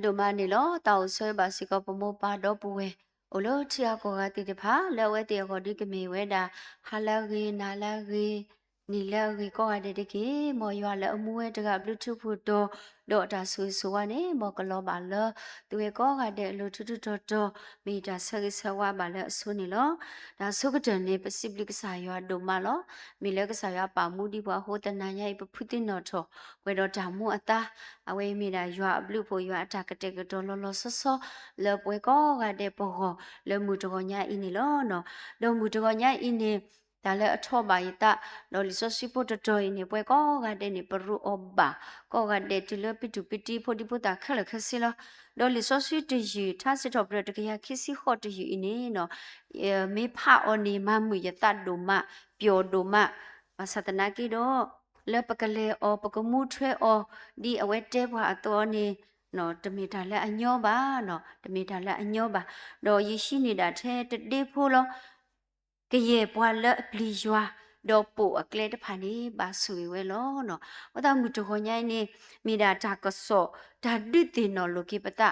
domani lo tau soy basiko pomo pa do puwe olo chia ko ga ti de pha le we ti ko di kemi we da halagi nalagi nilagi ko ga de ki mo ywa le amu we de ga bluetooth pu do da su su wa ne mo ko lo ba lo tu we ko ga de lo tu do mi da sa ki sa wa ba le su ni lo da su ka de ne pacific sa ywa do ma lo mi le ka sa ywa pa mu di bwa ho ta na nya pu phu ti no tho we do da mu ataအဝေးမိတာရွာဘလူဖို့ရွာအတာကတဲ့ကတော်လောလောဆောဆောလေပွဲကောကတဲ့ပေါ်လေမှုတော်ညာအင်းနီလောနော်လောမှုတော်ညာအင်းနီဒါလည်းအထောပါရတလောလီဆိုစီပိုတတော်အင်းနီပွဲကောကတဲ့နေပရူအဘကောကတဲ့တလပီတူပီတီဖို့ဒီဖို့တာခက်လက်ခစီလောလောလီဆိုစီတယူထားစစ်တော်ပြတကရခစီခေါ်တယူအင်းနီနော်မေဖာအော်နီမမှုရတဒုမပျော်ဒုမအသတနာကီတော့လေပကလေအောပကမှုထွဲအောဒီအဝဲတဲဘွားအတော်နေနော်တမီတာလက်အညောပါနော်တမီတာလက်အညောပါတော့ရရှိနေတာထဲတတေးဖို့လောကရေဘွားလက်ပလီရွာတော့ပို့အကလေတဖာနေပါဆူဝဲလောနော်ဝတ်တော်မူတခေါ်ညိုင်းနေမိတာတာကဆော့ဒါဒိတင်နော်လိုကိပတာ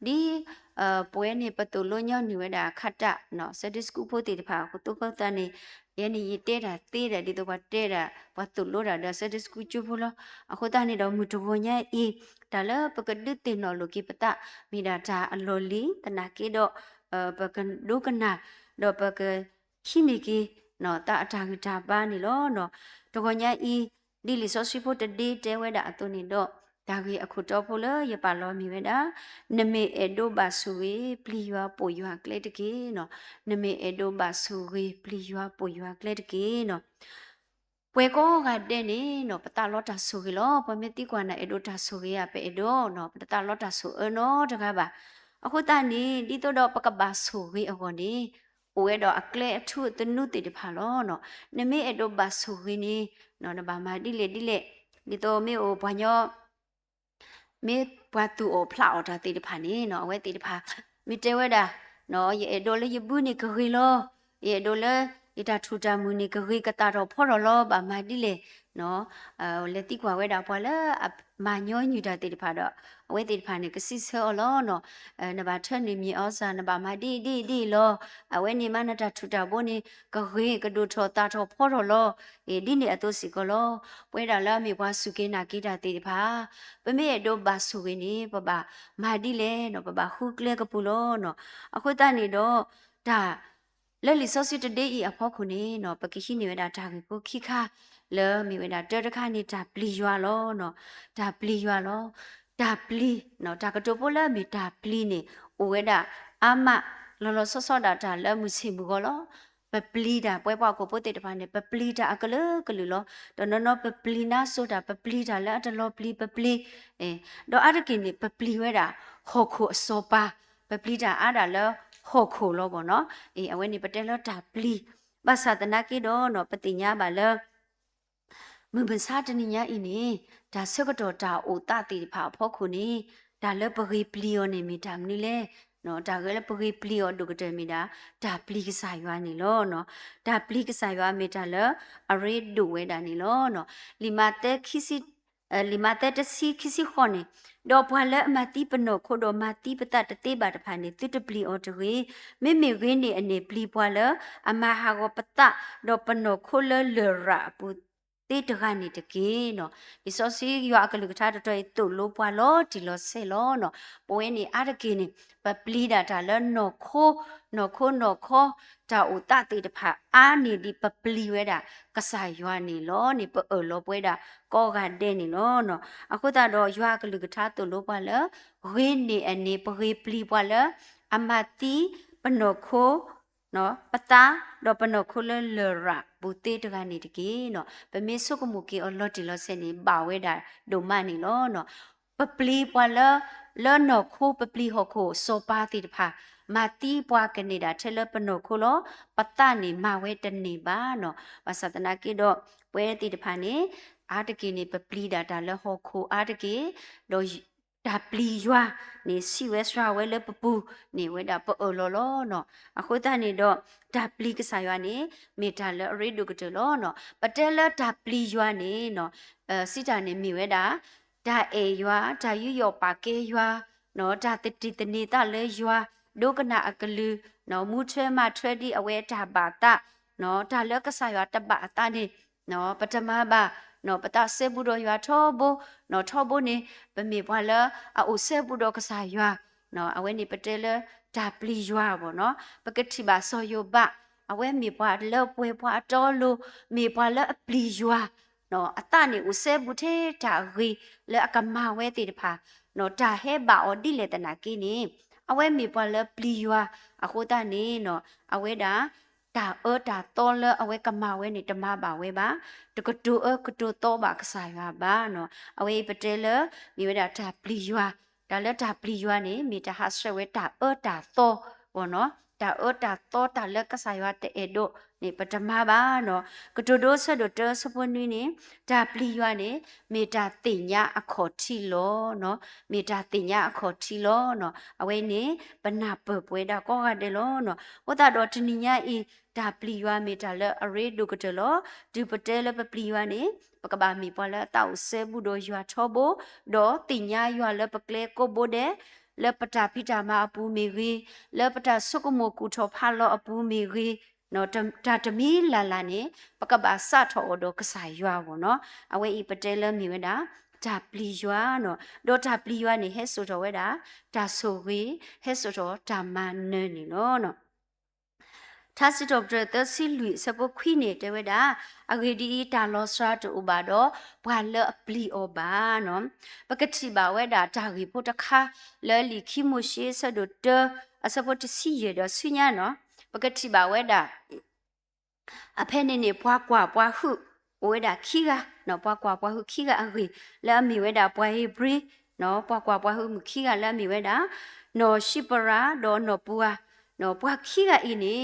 ဒီပွဲနေပတူလိုညောင်းနေဝဲတာခတ်တနော်စတစ်စကူဖို့တေတဖာကိုတုတ်တန်နေယနေ့ရတဲ့တာသေးတယ်ဒီတော့ကတဲ့တာဘာတူလို့တာဒါစတစ်စကူချူဖို့လားအခုတနေ့တော့မူတဘညအေးဒါလည်းပကဒစ်တင်နော်လိုကိပတာမိတာတာအလော်လီတနာကေတော့ပကဒုကနာတော့ပကခိမီကီနော်တာအထာကတာပါနေလို့နော်တကညအေးဒီလီဆိုစီဖို့တဒီတဲဝဲတာအတူနေတော့ဒါကြီးအခုတော့ဖို့လေရပါလောမီဝဲတာနမေအဒိုဘာဆူဝေပလီရွာပိုရွာကလေးတကေနော်နမေအဒိုဘာဆူဝေပလီရွာပိုရွာကလေးတကေနော်ပွဲကောကတဲ့နေနော်ပတလောတာဆူကြီးလောပမေတိကွာနာအဒိုတာဆူကြီးရပဲအဒိုနော်ပတလောတာဆူနော်တကားပါအခုတန်ဒီဒီတော့ပကဘာဆူကြီးအခုနေဝဲတော့အကလဲအထုတနုတိတဖာလောနော်နမေအဒိုဘာဆူကြီးနေနော်နဘာမဒီလေဒီတော့မေအိုဘွာညောမေဘွာတူအိုဖလာအော်တာတိတဖာနေနော်ဝဲတိတဖာမိတဲဝဲတာနော်ရေဒိုလေယဘူးနေခရီလောရေဒိုလေဣတာထူတာမူနေခရီကတာတော့ဖော်တော့လောဘာမဒီလေနော်လက်တိကွာဝဲတာဖွာလာမာညောညူတာတိတဖာတော့အဝဲတိတဖာနေကစီဆောလောနော်နဘာထက်နေမြေဩစာနဘာမဒီလောအဝဲနေမနတာထူတာဘိုနေခရီကဒူထောတာထောဖော်တော့လောဒီနေအတူစီကလောပွဲတာလာမြေဘွားစုကေနာကိတာတိတဖာပမေရတော့ဘာစုကေနေပပမာဒီလေနော်ပပခုကလေကပူလောနော်အခုတနေတော့ဒါလဲလီဆော့စစ်တဒေးအဖောက်ခုနေနော်ပကိရှိနေဝဒါဒါကိုခိခါလဲမိဝဒါတတခါနေတာပလီရွာလောနော်ဒါပလီရွာလောဒါပလီနော်ဒါကတိုပိုလာမီဒါပလီနေအိုဝဒါအမလောလောဆော့ဆော့ဒါလဲမှုစီမှုကောလောပပလီဒါပွဲပွားကိုပို့တဲ့တပန်းနေပပလီဒါအကလကလူလောတော့နော်ပပလီနာဆိုတာပပလီဒါလဲအတလောပလီတော့အရကိနေပပလီဝဲဒါဟောခုအစောပါပပလီဒါအားဒါလဲဟောခိုလောပေါ့နော်အဝဲနေပတဲလောတာပလီဘာသာတနာကေတော့နော်ပတိညာပါလောမဘစားတနိညာအင်းနေဒါဆကတော့တာအိုတတိဖာဖောခုနေဒါလည်းပဂီပလီယောနေမိတာမနီလေနော်ဒါကလည်းပဂီပလီယောဒုကတဲ့မိတာဒါပလီကစားရွာနေလောနော်ဒါပလီကစားရွာမိတာလည်းအရေဒူဝဲတာနေလောနော်လီမာတဲခိစီလီမာတဲတစီခိစီခေါနေတော့ဘွာလက်အမတိပနောခိုတော့မတိပတတတေပါတဖာနေတိတပလီအော်တဝေမေမေဝင်းနေအနေပလီဘွာလအမဟာကိုပတတော့ပနောခိုလလရာပူတေတကနေတကေနော်ဒီစောစီရွာကလူကထားတော့တူလို့ဘွာလောဒီလောဆဲလောနော်ပွဲနေအားတကေနေပပလီဒါတာလနော်ခိုတာဥတတေတဖာအာနေဒီပပလီဝဲတာကဆာရွာနေလောနေပလောပွဲတာကောကတဲ့နေလောနော်အခုတော့ရွာကလူကထားတူလို့ဘွာလဝင်းနေအနေပဂေပလီဘွာလအမတိပနောခိုနော်ပတာတော့ပနောခိုလလရာဘူတေတကနေတကေနော်ပမေဆုကမူကေအလော်တီလောဆဲနေပါဝဲတာဒုမနေလောနော်ပပလီဘွာလလောနော်ခိုပပလီဟောခိုစောပါတိတဖာမာတီပွားကနေဒါထဲလပနောခိုလောပတနေမဝဲတနေပါနော်ဘာသာတနာကေတော့ပွဲတိတဖာနေအာတကေနေပပလီဒါဒါလဟောခိုအာတကေတော့ဒါပလီရွာနေစီဝဲစရာဝဲလပပူနေဝဲဒါပေါ်လောလောနော်အခုတနေတော့ဒါပလီကစားရွာနေမေတာလရေဒုကတလောနော်ပတဲလဒါပလီရွာနေနော်စီတာနေမိဝဲဒါဒါအေရွာဒါယူယောပါကေရွာ နော်ဒါတနေတာလဲရွာဒုကနာအကလူနော်မူချဲမထွဲဒီအဝဲတာပါတာနော်ဒါလဲကဆာရွာတပါတာနေနော်ပထမပါနော်ပတာဆေဘူးတော့ရွာထောဘနော်ထောဘနေပမေဘွာလာအိုဆေဘူးတော့ကဆာရွာနော်အဝဲနေပတဲလဲဒါပလီရွာပေါ့နော်ပကတိပါဆောယောဘအဝဲမေဘွာလဲပွဲဘွာတော်လို့မေဘွာလဲအပလီရွာနော်အတနေဦးဆေဘူးသေးတာရီလဲအကမဝဲတေတဖာနော်ဒါဟဲဘာအော်ဒီလေတနာကင်းနေအဝဲမေဘွာလဲပလီရွာအခုတနေနော်အဝဲဒါတာတော်လဲအဝဲကမဝဲနေတမပါဝဲပါတကတူကတူတော့ပါကစားရွာပါနော်အဝဲပတဲလဲမိဝဲတာပလီရွာဒါလဲတာပလီရွာနေမိတာဟာဆွဲဝဲတာတော့ဘောနော်တာတော့တာလက်ကစားရွာတဲ့ဒိုနေပထမပါနော်ကတူဒိုဆဒိုတစပွန်နီနေတာပလီရွာနေမိတာတင်ညာအခေါ်ထီလောနော်မိတာတင်ညာအခေါ်ထီလောနော်အဝဲနေပနာပပွဲတာကောကတဲ့လောနော်ဟောတာတော့တနိညာဤဒါပလီရွာမိတာလဲအရေဒုကတလောဒီပတဲလဲပလီရွာနေပကဘာမီပေါ်လဲတောက်ဆဲဘူးတို့ရွာထောဘိုဒေါ်တင်ညာရွာလဲပကလေကိုဘိုတဲ့လဲပတာပိတာမအပူမီရီလဲပတာဆုကမိုကူထောဖာလောအပူမီရီနော်ဒါတမီလာနေပကဘာစထောဒိုကစားရွာဘောနော်အဝဲဤပတဲလဲမီဝဲတာဒါပလီရွာနော်ဒေါ်တာပလီရွာနေဟဲဆိုတော့ဝဲတာဒါဆိုဝေဟဲဆိုတော့ဒါမန်နေနော်他是做不着的是绿，是不亏呢，对不对？啊，个的大老少就有把到，不了不离欧巴喏，不个吃饱喂的，家里不得卡，了离开某些是都的，啊，是不这事业的虽然喏，不个吃饱喂的，啊，偏呢不挂不好，喂的起个，喏不挂不好起个啊个，了米喂的不会不，喏不挂不好起个了米喂的，喏西布拉喏不啊。နော်ဘွားခိကအင်းနေ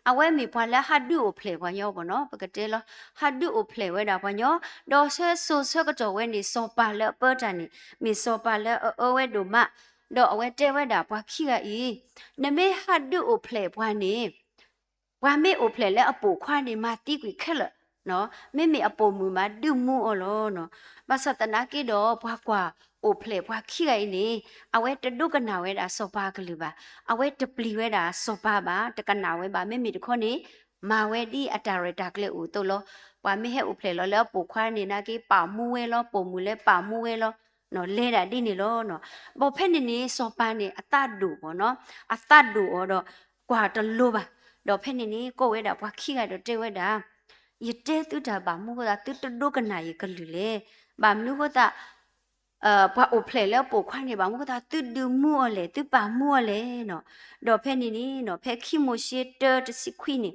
အဝဲမီဘွားလက်ဟာဒူကိုဖလေဘွားရောဘောနော်ပကတဲလဟာဒူကိုဖလေဝဲတာဘွားရောဒေါ်ဆဲဆူဆကတော့ဝဲနေစောပါလက်ပတ်တန်နေမီစောပါလက်အဝဲဒူမတော့အဝဲတဲဝဲတာဘွားခိကအင်းနမေဟာဒူကိုဖလေဘွားနေဘွားမေကိုဖလေလက်အပူခွာနေမှာတီးကွေခက်လက်နော်မေအပူမူမှာဒူမူအော်လောနော်မဆတနာကိတော့ဘွားကွာအိုဖလေဘွားခိကအင်းနေအဝဲတဒုကနာဝဲတာစောပါကလူပါအဝဲတပလီဝဲတာစောပါပါတကနာဝဲပါမေတခေါနေမာဝဲဒီအတာရတာကလေဦးတို့လောဘွားမေဟဲအိုဖလေလောလောပူခွာနေနာကိပါမူဝဲလောပုံမူလဲပါမူဝဲလောနော်လဲတာဒီနေလောနော်ဘောဖက်နေစောပါနေအတဒူပေါ့နော်အတဒူအော်တော့ကွာတလို့ပါတော့ဖက်နေကိုဝဲတာဘွားခိကတော့တဲဝဲတာယတဲတူတာပါမူကတာတူဒုကနာရေကလူလေဘာမလူကတာဘွားအိုဖလေแล้วပိုခွာနေပါမကတာတူဒူမူအလေတူပါမူအလေနော်တော့ဖဲနေနေနော်ဖဲခိမိုရှေတတစီခွီနေ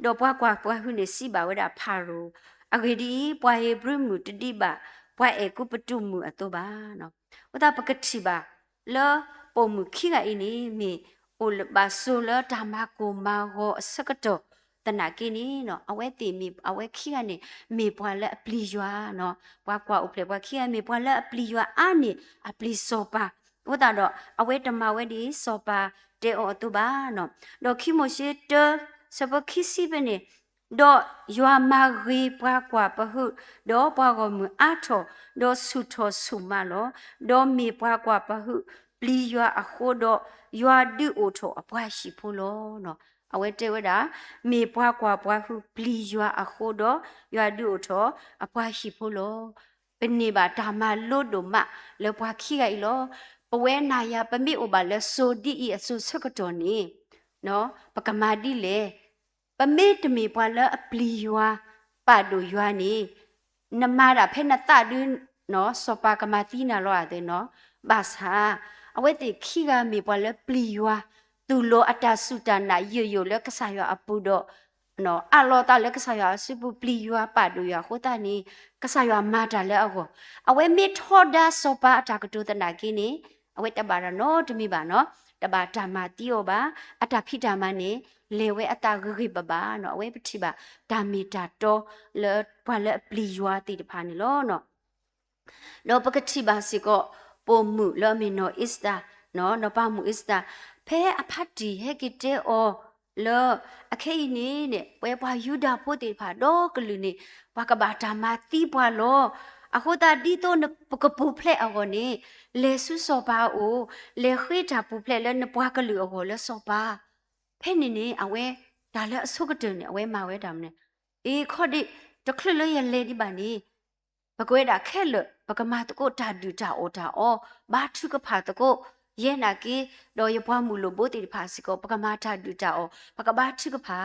တော့ဘွားကွာဘွားဟွနေစီပါဝဒါဖာရိုအဂေဒီဘွားယေဘရမူတတိပါဘွားအေကုပတုမူအတော့ပါနော်ဝဒါပကတိပါလောပုံမူခိကအင်းနေမေအိုလပါဆိုလဓမ္မကိုမာဟောစကတော့တနာကိနီနော်အဝဲတီမီအဝဲခိကနေမေပွားလက်အပလီရွာနော်ဘွားကွာဥပလေဘွားခိကမေပွားလက်အပလီရွာအာနေအပလီစောပါဝတ်တာတော့အဝဲတမဝဲဒီစောပါတဲအော်တူပါနော်တော့ခိမရှိတစပခိစီပနေတော့ရွာမဂီဘွားကွာပဟုတော့ဘွားကမအထောတော့ဆုထောဆုမလောတော့မေဘွားကွာပဟုပလီရွာအခုတော့ရွာဒူအိုထောအပွားရှိဖို့လောနော်အဝဲတဲဝဲတာမေဘွားကွာဘွားဟုပလီရွာအခုတော့ရွာဒူထောအပွားရှိဖို့လောပနေပါဒါမလို့တို့မလေဘွားခိကီလောပဝဲနာယပမိအိုပါလေဆိုဒီအဆူဆကတော်နေနော်ပကမာဒီလေပမေတမီဘွားလအပလီရွာပါဒူရွာနေနမရာဖဲနတဒူနော်စပကမာတီနာလောတဲ့နော်ဘာသာအဝဲတိခိကမေဘွားလပလီရွာသူလိုအတဆုတနာယလက်ကဆာရအပူတော့နော်အလောတာလက်ကဆာရစပူပလီရွာပါဒူရွာခိုတာနီကဆာရမာတာလဲအကောအဝဲမေထောဒါစပအတာကတူတနာကိနေအဝဲတပါရနော်တမိပါနော်တပါဓမ္မတိယောပါအတာဖိဓမ္မနေလေဝဲအတာဂရိပပါနော်အဝဲပတိပါဓမ္မီတာတောလေဘာလေပလီရွာတိတဖာနေလောနော်လောပကတိပါစီကိုပုံမှုလောမီနိုအစ္စတာနော်နပမှုအစ္စတာဖဲအဖတ်တီဟဲကစ်တဲအောလောအခေနေနဲ့ပွဲပွားယူဒာဖို့တေဖာတော့ကလူနေဘကဘာဓမ္မတိပွားလော Ahoda dito na pagkapuple ako ni. Le susopa o. Le khita puple le na pwakalu ako le sopa. Penny ni awe. Dala sugatun awe mawe damne. Kodi. Taklilo ya lady bani. Pagweda kele. Pagkamata ko tadu ta o ta o. Batu ka pata ko. Yena ki. Do ya pamulo bote di pasiko. Pagkamata du ta o. Pagkabatu ka pa.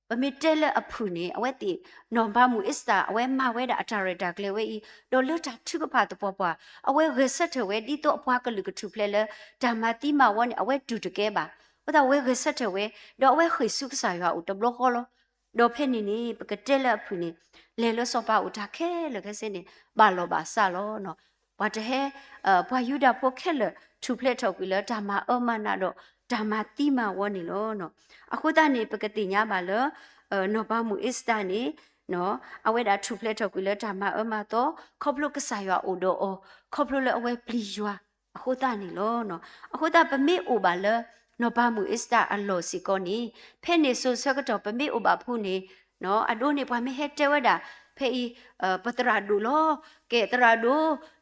Pamitele apuni aweti nomba mu ista awe ma we da atareta kle we do luta thuka to papa awe reset we di to apwa ka lu ka thu ple le damati ma won awe du to ke ba oda we reset we do awe khisu sa ya u to blo kholo do phe ni pakatele apuni le lo so pa u ta ke le ke sin ni ba lo ba sa lo no wa de he pwa yuda po ke le thu ple thok pi le dama amana do damati ma won ni lo no အခုတနေပကတိညာပါလနောပါမူအစ္စတနေနော်အဝဲဒါထူဖလက်တော့ကွေလတာမအမတော့ခေါပလုကဆာရွာအိုဒိုအောခေါပလုလအဝဲပလီရွာအခုတနေလောနော်အခုတပမေအိုပါလနောပါမူအစ္စတအလောစီကောနီဖဲနေဆိုဆကတော့ပမေအိုပါဖူနေနော်အဒိုနေပွားမေဟက်တဲဝဒါဖဲပတရာဒူလောကဲတရာဒူ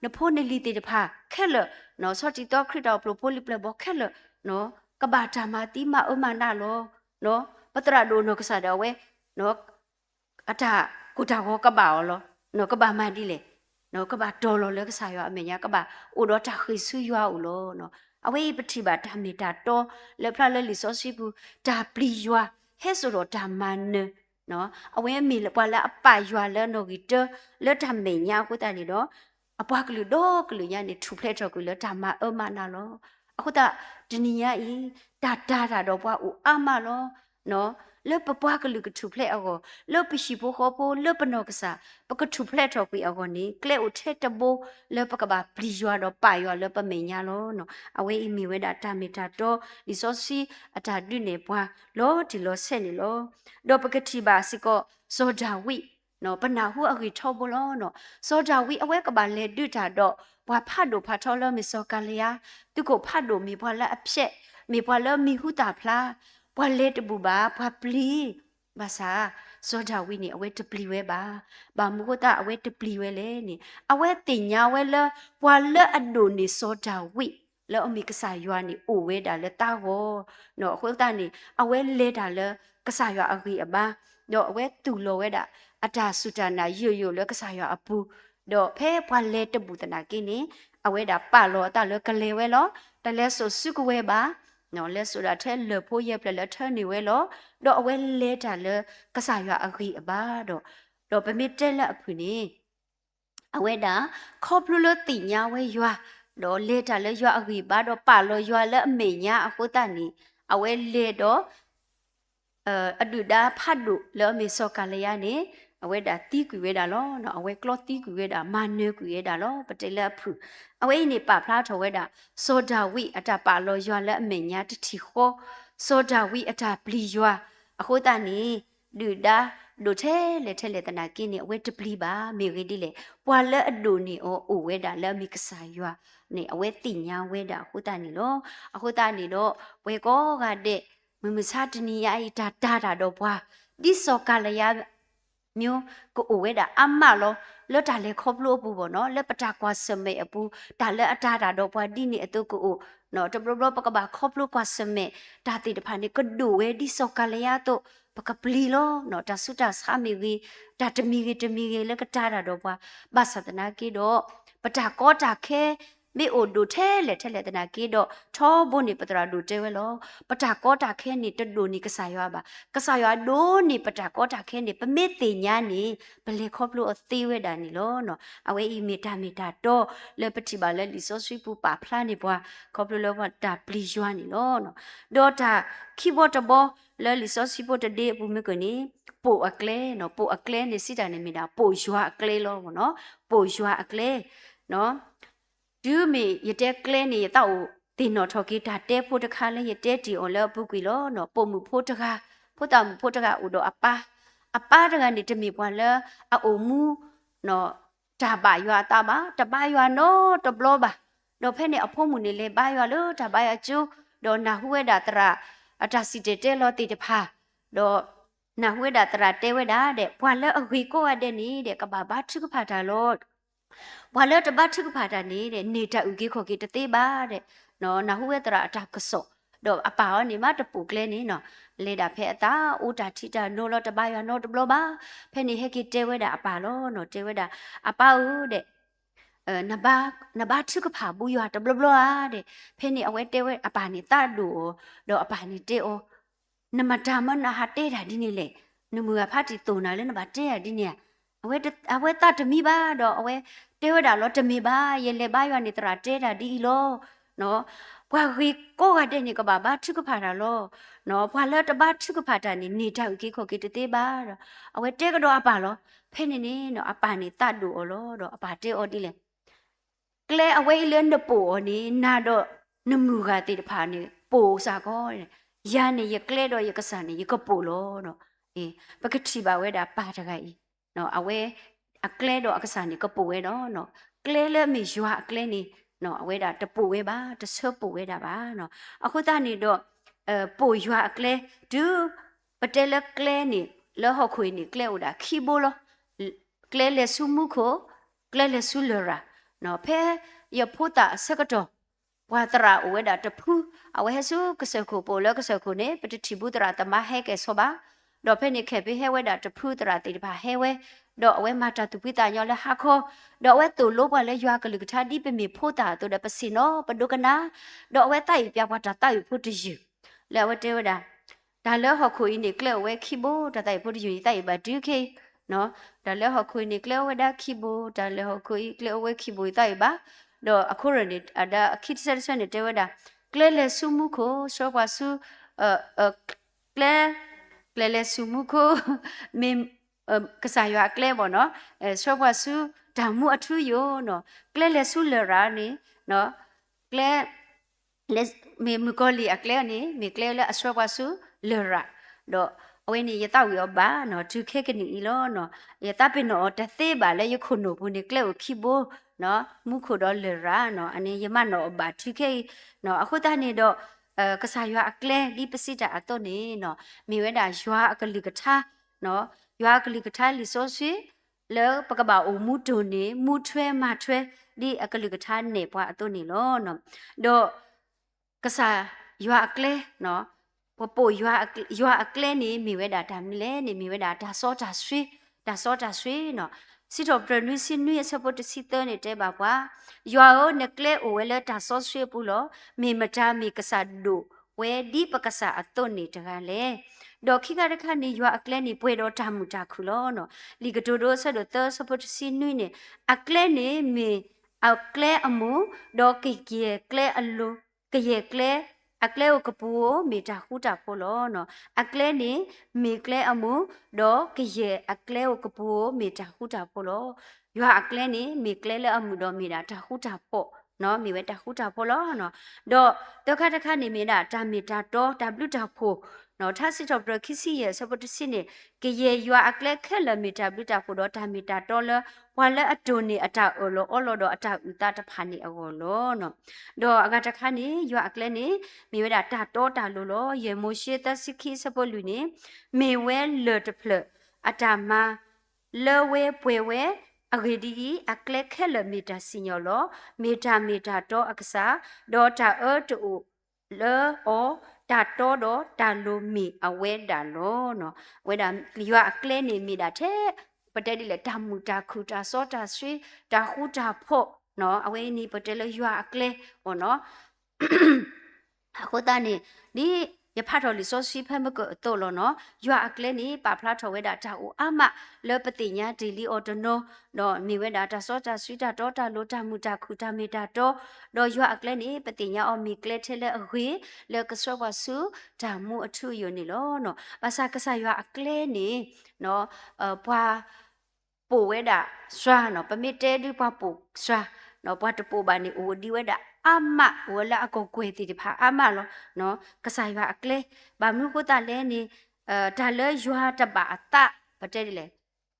နဖိုနေလီတေတဖာခဲလနော်ဆော့တီတော့ခရစ်တော်ပလိုပိုလီပလဘောခဲလနော်ကဘာတာမာတီမာအမနာလောနော်ပတရာဒိုနောကဆာဒဝဲနော်အတာကုတာဟောကဘာလောနော်ကဘာမဒီလေနော်ကဘာတော်လောလကဆာယောအမေညာကဘာအိုတော့တာခိဆူယောဦးလောနော်အဝေးပတိပါဓမ္မေတာတော်လေဖလာလေလီစောစီဘူးဒါပလီယောဟဲဆိုတော့ဓမ္မန်နော်အဝဲမီလပွာလာအပယောလဲနော်ဂီတလေဓမ္မေညာကုတာနေတော့အပွားကလူတော့ကလူညာနေထူဖလက်တော့ကလူဓမ္မအမနာလောအခုတဒီနီယာဤတာတော့ပွားဦးအမလောနော်လေပပွားကလူကထူဖလက်အောလေပရှိဖို့ခေါ်ဖို့လေပနောကစားပကထူဖလက်တော့ကွေအောနေကလဲဦးထဲတဘိုးလေပကဘာပလီရွာတော့ပါရွာလေပမေညာလောနော်အဝေးအမီဝဲတာတာမီတာတော့ဒီစောစီအတာဒွနေပွားလောဒီလောဆက်နေလောတော့ပကတိပါစီကောစောဂျာဝီနော်ပနာဟုအခိထောဘလောနော်စောဂျာဝီအဝဲကဘာလေဒွတာတော့ဘွာဖတ်တို့ဖတ်ထောလောမီစောကလျာသူကိုဖတ်တို့မီဘွာလက်အဖြက်မီဘွာလမီဟုတာဖလားဘွာလေတဘူပါဘွာပလီဘာသာစောဂျာဝီနေအဝဲတပလီဝဲပါဘာမဟုတ်တာအဝဲတပလီဝဲလေနေအဝဲတင်ညာဝဲလဘွာလက်အဒိုနေစောဂျာဝီလောအမီကဆာယွာနေအိုဝဲတာလက်တာဟောနော်အခုတနေအဝဲလေတာလကဆာယွာအဂီအဘာတော့အဝဲတူလောဝဲတာအတာစုတနာယွယွလကဆာယွာအပူတော့ဖဲဘွာလေတဘူတနာကိနေအဝဲတာပါလောတာလကလေဝဲလောတလဲဆိုစုကဝဲပါနော်လဲဆိုတာထဲလေဖို့ရပြလက်ထဲနေဝဲလောတော့အဝဲလဲတာလကဆာရွာအဂီအဘာတော့ပမစ်တဲလက်အဖူနေအဝဲတာခေါပလူလတိညာဝဲရွာတော့လဲတာလဲရွာအဂီဘာတော့ပါလောရွာလဲအမေညာအခုတနီအဝဲလဲတော့အဒူဒါဖတ်ဒုလဲမေစောကလျာနေအဝဲတာတီကွေဝဲတာလောနော်အဝဲကလော့တီကွေဝဲတာမာနေကွေဝဲတာလောပတေလက်ဖူအဝဲနေပါဖလားထော်ဝဲတာစောဒာဝီအတာပါလောရွာလက်အမေညာတတိခောစောဒာဝီအတာပလီရွာအခုတနီဒူဒါဒိုထဲလေတနာကင်းနေအဝဲတပလီပါမေရီဒီလေပွာလက်အဒိုနေအိုဝဲတာလက်မီကဆာရွာနေအဝဲတိညာဝဲတာအခုတနီလောအခုတနီတော့ဝဲကောကတဲ့မမစာတနီယာဤတာတော့ဘွာဒီစောကလျာမျိုးကိုအိုဝဲတာအမလောလွတ်တာလေခေါပလို့ပူပေါ့နော်လက်ပတာကွာစမေအပူဒါလက်အတာတော့ဘွာဒီနေအတုကိုအိုနော်တဘလပကဘာခေါပလို့ကွာစမေဒါတိတဖာနေကဒူဝဲဒီစောကလျာတော့ပကပလီလောနော်တဆုတာစာမီကြီးဒါတမီကြီးလက်ကတာတော့ဘွာဘာသဒနာကေတော့ပတာကောတာခဲမေအိုဒိုထဲလေတနာကေတော့ထောဘုန်နေပတရာဒိုတဲဝဲလောပတာကောတာခဲနေတဒိုနေကဆာရွာပါကဆာရွာဒိုနေပတာကောတာခဲနေပမေတေညာနေဘလေခေါပလို့အသေးဝဲတာနေလောနော်အဝဲအီမီတာတော့လေပတိပါလေလီဆိုဆွီပူပါဖလာနေဘွာခေါပလို့လောတာပလီရွာနေလောနော်ဒေါ်တာခီဘော့တဘောလေလီဆိုဆွီပိုတဒေပူမကနေပိုအကလဲနော်ပိုအကလဲနေစစ်တာနေမိတာပိုရွာအကလဲလောနော်ပိုရွာအကလဲနော်ဒူမီရတဲ့ကလဲနေတော့တင်နော်ထော်ကီတာတဲဖို့တခါလဲရတဲ့ဒီအော်လဲပုကွီလောနော်ပုံမှုဖို့တခါဖို့တမှုဖို့တခါဥတော့အပါတကနေတမီပွာလဲအိုမူနော်တပါရွာတာပါတပါရွာနော်တဘလောပါတော့ဖဲနေအဖို့မှုနေလဲပါရွာလို့တပါရွာကျူတော့နာဟွေဒါတရာအတာစီတဲလောတိတဖာတော့နာဟွေဒါတရာတဲဝဲတာတဲ့ပွာလဲအဝီကိုရတဲ့နေတဲ့ကဘာဘာထုကဖာတာလို့ ဘွာလဲတပတ်ထုဖာတာနေတဲ့နေတာဥကြီးခေါ်ကြီးတသေးပါတဲ့နော်နာဟုဝဲတရာအတာကစော့တော့အပါနေမတပူကလဲနေနော်လေတာဖဲအတာအိုတာထီတာနိုလောတပါရနော်တဘလပါဖဲနေဟဲကီတဲဝဲတာအပါလောနော်တဲဝဲတာအပါဦးတဲ့နဘာထုကဖာဘူးရတဘလဘလတဲ့ဖဲနေအဝဲတဲဝဲအပါနေတာဒူတော့အပါနေတဲအောနမတာမနာဟာတဲတာဒီနေလေနမူဖာတီတုံနာလဲနဘာတဲရဒီနေအဝဲတာတမီပါတော့အဝဲတဲဝဲတာလောတမီပါရေလေပါရနေတရာတဲတာဒီလောနော်ဘွာခီကိုကတဲ့နေကဘာထုကဖာတာလောနော်ဘွာလဲတဘာထုကဖာတာနေတာဥကြီးခေါ်ကြီးတသေးပါတော့အဝဲတဲကတော့အပါလောဖဲနေနေနော်အပါနေတာဒူလောတော့အပါတဲအော်ဒီလေကလဲအဝဲလဲနပိုနေနာတော့နမူကတိတဖာနေပိုစာကောရနေရကလဲတော့ရကစားနေရကပိုလောနော်အေးပကတိပါဝဲတာပါတခိုင်နော်အဝဲအကလဲတော့အကစားနေကပိုဝဲတော့နော်ကလဲလဲမေရွာအကလဲနေနော်အဝဲတာတပိုဝဲပါတဆွပိုဝဲတာပါနော်အခုတနေတော့ပိုရွာအကလဲဒူပတဲလကလဲနေလောဟခွေနေကလဲဦးတာခီဘိုလောကလဲလဲဆုမှုခိုကလဲလဲဆုလရာနော်ဖဲရဖို့တာစကတော့ဝါတရာဝဲတာတဖူးအဝဲဆုကစခုပိုလကစခုနေပတိတိဘူးတရာတမဟဲကဲဆိုပါတော့ဖဲနေခဲပေးဟဲဝဲတာတဖူးတရာတိတပါဟဲဝဲတော့အဝဲမာတာသူပိတာညောလဲဟာခောတော့အဝဲတူလို့ပါလဲရွာကလူကထာဒီပမီဖို့တာတူတဲ့ပစီနောပဒုကနာတော့အဝဲတိုက်ပြပွားတာတိုက်ဖို့တယူလဲဝဲတဲဝဲတာဒါလဲဟော်ခွေနေကလဲဝဲခိဘိုတတိုက်ဖို့တယူတိုက်ပါဒုခေနော်ဒါလဲဟော်ခွေနေကလဲဝဲဒါခိဘိုဒါလဲဟော်ခွေကလဲဝဲခိဘိုတိုက်ပါတော့အခုရနေဒါခိတဆက်ဆက်နေတဲဝဲတာကလဲလဲဆုမှုကိုစောပါဆုကလဲလဲဆုမှုကိုမင်းကစားရကလဲပေါ့နော်စောပါဆုဒါမှုအထူးယောနော်ကလဲလဲဆုလရာနေနော်ကလဲလက်မေမကိုလီအကလဲနေမေကလဲလဲအစောပါဆုလရာတော့အဝဲနေရတော့ရောပါနော်သူခဲကနေလောနော်ရတပင်နော်တသေးပါလဲယခုနိုဘူးနေကလဲကိုခိဘိုနော်မှုခုတော့လရာနော်အနေယမနော်ဘာသူခဲနော်အခုတနေတော့ကစားရွာအကလဲဒီပစိတာအတော့နေနော်မိဝဲတာရွာအကလိကထာနော်ရွာကလိကထာလီဆိုဆွေလဲပကဘာအုံမှုတုန်နေမှုထွဲမထွဲဒီအကလိကထာနေပွားအတော့နေလောနော်တော့ကစားရွာအကလဲနော်ပိုရွာအကလဲနေမိဝဲတာဒါမလဲနေမိဝဲတာဒါစောတာဆွေနော်စီတော့ပရနွီစနွီစပေါ်တစီတနေတဲ့ပါကွာရွာကိုနကလဲအိုဝဲလဲဒါစောဆွေပူလို့မိမတာမိကစားဒိုဝဲဒီပကစားအတော့နေတကလေဒေါ်ခိကရခနေရွာအကလဲနေပွေတော့တာမူတာခုလို့နော်လီကတိုတော့ဆဒတော့စပေါ်တစီနွီနေအကလဲနေမိအကလဲအမှုဒေါ်ကိကီကလဲအလိုကရဲ့ကလဲအကလဲကိုကပူမေတာခုတာဖို့လို့နော်အကလဲနေမေကလဲအမှုတော့ကရဲ့အကလဲကိုကပူမေတာခုတာဖို့လို့ရွာအကလဲနေမေကလဲလဲအမှုတော့မေတာတာခုတာဖို့နော်မေဝဲတာခုတာဖို့လို့နော်တော့တခါတခါနေမေတာတာမေတာတော့တာဘလူတာဖို့နော်ထားစစ်တော့ပခီစီရဲ့စပတ်စစ်နေကရဲ့ရွာအကလဲခက်လမေတာဘလူတာဖို့တော့တာမေတာတော့လဝါလဲအတုန်နေအတာအော်လောတော့အတာဥတာတဖာနေအော်လောနော်တော့အကတခါနေရွာအကလဲနေမေဝဲတာတာတော့တာလို့ရေမိုရှိတစခိစပလူနေမေဝဲလေတဖလအတာမလေဝဲပွေဝဲအဂေဒီအကလက်ခဲလမီတာစညောလောမီတာတော့အကစားဒေါ်တာတူလေအောတာတော့တာလိုမီအဝဲတာလောနော်ဝဲတာရွာအကလဲနေမီတာတဲ့ပတဲဒီလေတာမူတာခူတာစောတာဆွေတာခူတာဖို့နော်အဝဲနီပတဲလေရွာအကလဲဟောနော်အခုတန်းနေရဖတ်တော်လီဆိုစီဖဲမကတော့လောနော်ရွာအကလဲနေပါဖလားထော်ဝဲတာတာဦးအမလောပတိညာဒီလီအော်တနိုတော့နေဝဲတာတာစောတာဆွီတာတော့တာလိုတာမူတာခူတာမီတာတော့ရွာအကလဲနေပတိညာအော်မီကလဲထဲလဲအခွေလောကစောပါစုဒါမှုအထုယနေလောနော်ဘာသာကစားရွာအကလဲနေနော်ဘွာပိုဝဲတာစွာနော်ပမီတဲဒီဘွာပိုစွာနော်ဘွာတပိုပါနေအိုဒီဝဲတာအမဝလာအကောကွေတီတဖာအမလောနော်ကစားရွာအကလဲဘာမျိုးကိုတာလဲနေဒါလဲရွာတပါအတပတဲဒီလေ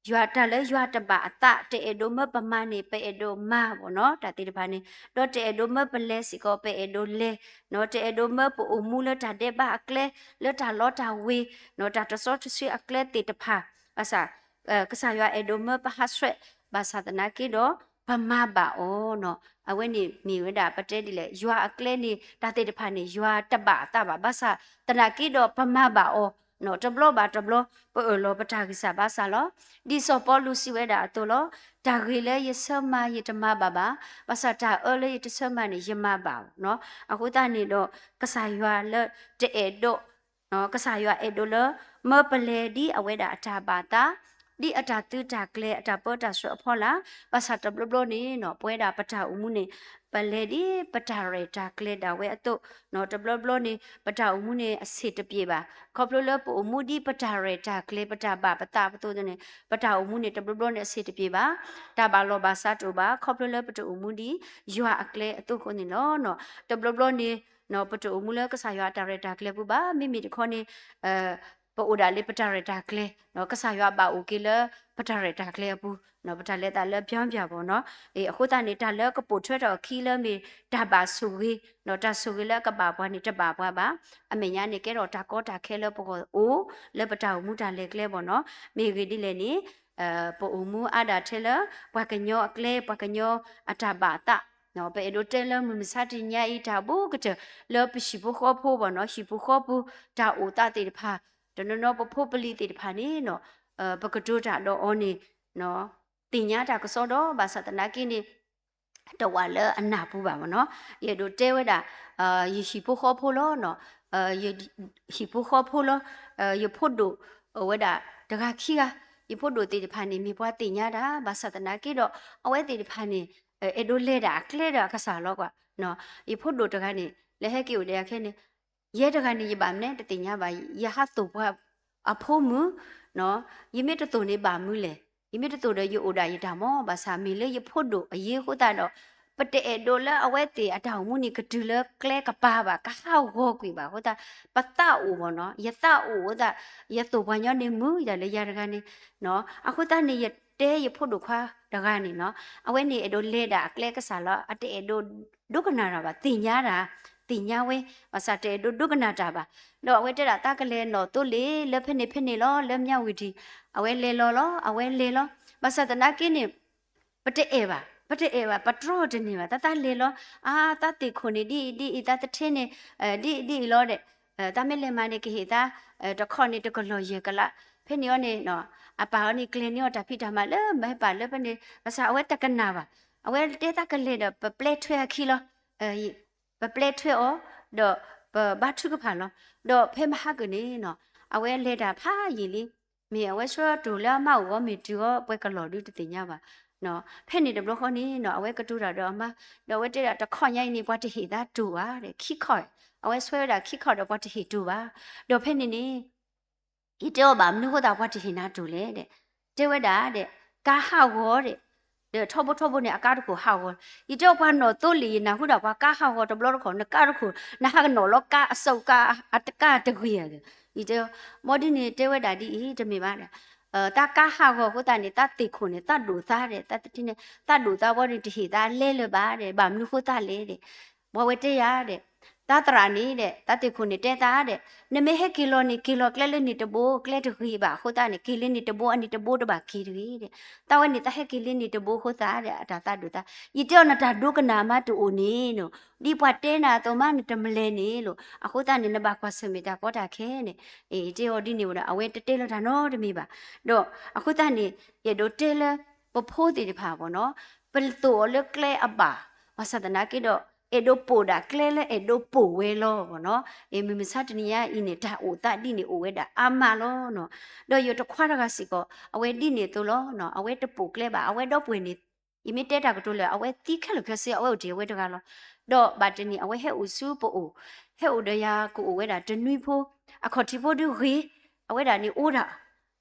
ရွာဒါလဲရွာတပါအတတဲဒိုမပမနေပေဒိုမဘောနော်ဒါတီတဖာနေတော့တဲဒိုမပလဲစီကောပေဒိုလေနော်တဲဒိုမပအိုမူလတာတဲ့ပါအကလဲလတာလောတာဝေနော်ဒါတဆော့ဆွေအကလဲတီတဖာအစာကစားရွာဒိုမပဟာဆွဲဘာသာတနာကီတော့ Pama ba o no aweni mi weda pate di le yua akle ni ta te depan ni yua taba taba basa tanaki do pama ba o no tablo po lo pata kisa basa lo di so po lu si weda to lo ta gile ye sama ye tama baba basa ta ole ye sama ni yema ba no aku ta ni do kasa yua le te e do no kasa yua e do le me pele di aweda atabata di ata tu ta kle ata po ta so pho la pasa ta blo blo ni no pwe da pata umu ni pale di pata re ta kle da we ato no ta blo blo ni pata umu ni ase ta pye ba kho blo lo po umu di pata re ta kle pata ba pata pato ne pata umu ni ta blo blo ni ase ta pye ba ta ba lo ba sa to ba kho blo lo pata umu di ywa akle ato ko ni no no ta blo blo ni no pata umu lo ka sa ywa ta re ta kle bu ba mi mi de kho ni po oda le pata re ta kle no ka sa ywa ba o ke le pata re ta kle bu no pata le ta le pyang pya bo no e akho ta ni ta le ka po thwe to khi le mi ta ba su wi no ta su wi le ka ba bwa ni ta ba bwa ba a me nya ni ke ro ta ko ta khe le po o le pata mu ta le kle bo no me ri di le ni po mu a da the le pwa ka nyo akle pwa ka nyo ata ba ta no pe do te le mu sa ti nya i ta bu ka te le pi shi bu kho pho bo no shi bu kho bu ta o ta te pha do no po pho pli te pha ni no pa ka do ta do o ni no တင်ညာတာကစောတော့ဘာသာတနာကိနေတဝါလအနာပူပါမနော်ရေတို့တဲဝဲတာယေရှိဖို့ခေါ်ဖို့လောနော်ယေရှိဖို့ခေါ်ဖို့လောယေဖို့တို့ဝဲတာတကခီကယေဖို့တို့တေတဖာနေမြေပွားတင်ညာတာဘာသာတနာကိတော့အဝဲတေတဖာနေအဲတို့လဲတာကလဲတာကစားလောကွာနော်ယေဖို့တို့တကနေလဲဟဲကိကိုတဲခဲနေရဲတကနေယေပါမနဲ့တင်ညာပါယဟတ်တို့ဘွားအဖို့မူနော်ယေမေတတူနေပါမူလေယမိတတူတဲ့ယိုဒါယတာမောဘာသာမီလေယဖို့တို့အရေးဟုတ်တာတော့ပတေဒိုလာအဝဲတေအတောင်မူနီကတူလကလဲကပါပါကဟောက်ဟောကွေပါဟုတ်တာပတအိုဘောနော်ယတအိုဟုတ်တာယတူဘညနေမူရလေရတကနေနော်အခုတနေရတဲယဖို့တို့ခွာတကနေနော်အဝဲနေအဒိုလေတာကလဲကစားလာအတေဒိုဒုကနာတာပါတင်ညာတာတင်ညာဝဲဘာသာတေဒုကနာတာပါတော့အဝဲတက်တာတကလဲနော်တို့လေလက်ဖက်နေလောလက်မြောက်ဝီတီအဝဲလေလောအဝဲလေလောဘာသာတနာကိနေပတေအေပါပထရိုတနေပါတတလေလောအာတတိခုနေဒီတတထင်းနေဒီလောတဲ့တမဲလေမနေကိဟတာတခေါနေတကလောရေကလာဖဲနေရောနေနော်အပါနေကလင်းရောတဖိတာမလဲမဲပါလဲပနေဘာသာအဝဲတကနာပါအဝဲတေတကလေတော့ပလက်ထွဲခီလောပလက်ထွဲဩတော့ဘာထုကဖာလောတော့ဖဲမဟာကနေနော်အဝဲလေတာဖာရီလီမေအဝဲဆွာတူလာမောက်ဝမီတူပွဲကလော်ဒူတတင်ညပါနော်ဖဲနေတယ်ဘလို့ခေါနေနော်အဝဲကတူတာတော့အမတော့ဝဲတဲ့တခွန်ရိုက်နေဘွားတဟီတာတူပါတဲ့ခိခေါ်အဝဲဆွဲတာခိခေါ်တော့ဘွားတဟီတူပါတော့ဖဲနေနေဤတော့ဘာမနုဟတာဘွားတဟီနာတူလေတဲ့တဲဝဲတာတဲ့ကာဟဝေါ်တဲ့ထောဘနဲ့အကားတခုဟောဝဤတော့ဘာနော်တိုလီနာဟုတော့ဘာကာဟဝေါ်တဘလို့ခေါနကားတခုနာဟာနော်လောကအစုပ်ကအတကတခွေရတယ်ဤတော့မော်ဒီနေတဲဝဲတာဒီတမေပါတဲ့တာကာဟာကိုဟိုတန်နေတာတိခုနေတတ်လူသားတဲ့တတ်တိနေတတ်လူသားဘောဒီတဟိတာလဲလပါတဲ့ဗာမနုခိုတာလဲတဲ့ဘဝတရတဲ့တတရာနေတဲ့တတ်တိခုနေတဲ့တာတဲ့နမေဟကီလိုကလဲလနေတဘိုကလဲတခိပါဟိုတန်နေကီလနေတဘိုအနိတဘိုတပါခီရီတဲ့တဝနေတဟကီလနေတဘိုဟိုတာတဲ့အတာတတ်လူသားဤတောနတာဒုကနာမတူအိုနေနိုဒီပွားတဲနာတော့မနတမလဲနေလို့အခုတန်နေနဘခွာစမီတာကောတာခဲနေအေးတေဟောဒီနေဝအဝဲတဲလတာနော်တမီပါတော့အခုတန်နေရဒိုတဲလပဖိုးတီဖာပေါ့နော်ပလတိုလကလဲအပါမဆဒနာကိတော့เอโดโปดาเคลเลเอโดโปเวโลบ่เนาะเอมิมิซาตนียาอีနေတာโอตะดิနေโอเวดาอามาโลเนาะดอโยตခွာရကစီကောအဝဲดิနေတိုလောเนาะအဝဲတပူကလဲပါအဝဲတော့ပွေနေအမီတဲတာကတိုလဲအဝဲတီးခက်လခက်စီအဝဲဒီအဝဲတကလောတော့ဘာတနီအဝဲဟဲဥစုပိုဟဲဥဒယာကိုအဝဲတာတနွိဖိုးအခေါ်တီဖိုးဒူရီအဝဲတာနေအိုတာ